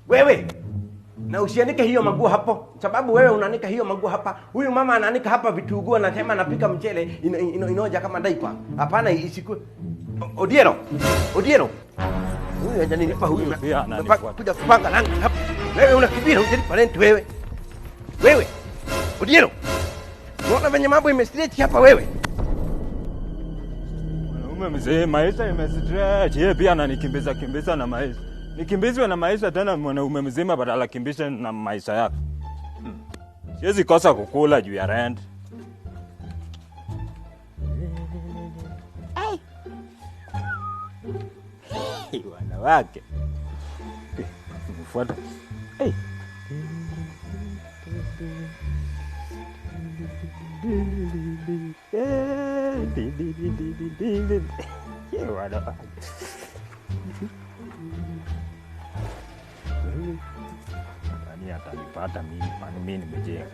Wewe na usianike hiyo maguo hapo, sababu wewe unanika hiyo maguo hapa. Huyu mama ananika hapa vitunguu, anasema anapika mchele inoja kama daipa. Hapana, isiku Odiero. Huyu hajanilipa huyu. Piga kupanga nani hapa. Wewe unakimbia hujalipa rent wewe. Odiero. Unaona venye mambo imestretch hapa wewe. Mwanaume mzee, maisha imestretch. Yeye pia ananikimbiza na maisha. Nikimbizwe na maisha tena mwanaume mzima badala kimbishe na maisha yake. Siwezi kosa kukula juu ya rent. Wanawake. Mfuata. Wanawake. Nani atanipata mimi nimejenga.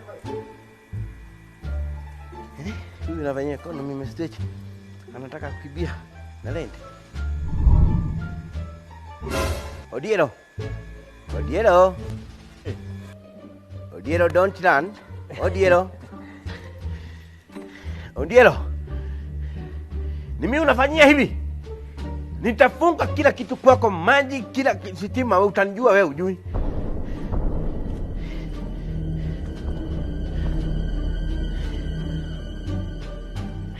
Huyu anafanya economy imestretch. Anataka kukimbia na rent. Odiero, don't run. Odiero. Ni mimi unafanyia hivi? Nitafunga kila kitu kwako, maji, kila sitima, wewe utanijua wewe ujui.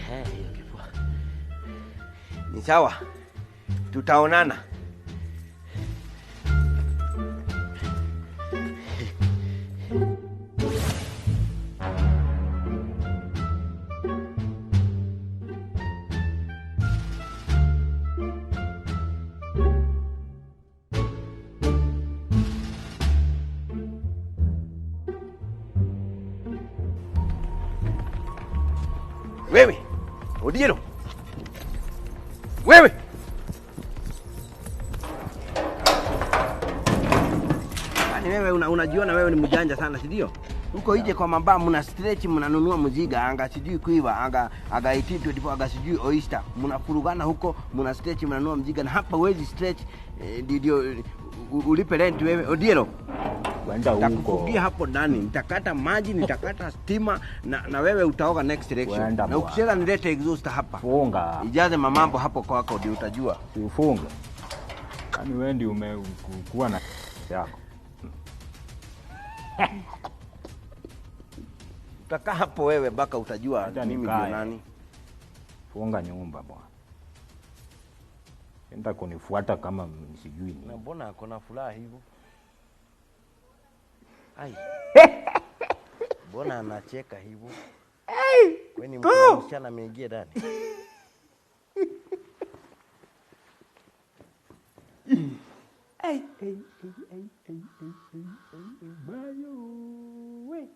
Hiyo kifua. Ni sawa. Tutaonana. Wewe, Odiero. Wewe. Yaani wewe unajiona wewe ni mjanja sana, si ndio? Huko nje kwa mabaa mna stretch, mnanunua mziga, anga sijui kuiva, anga 1824, anga sijui oyster. Mnafurugana huko, mna stretch, mnanunua mziga, na hapa wezi stretch ndio ulipe rent wewe, Odiero. Nitakufungia hapo ndani, nitakata maji, nitakata stima, na wewe utaoga next direction. Na ukicheza nilete exhaust hapa. Funga. Ijaze mambo hapo kwako ndio utajua. Ufunge. Yaani wewe ndio umekuwa na yako. Utakaa hapo wewe mpaka utajua mimi ndio nani. Funga nyumba bwana. Enda kunifuata kama sijui nini. Na mbona kuna furaha hivyo? Ai. Mbona anacheka hivyo? Kwani msichana ameingia ndani? Bayo we.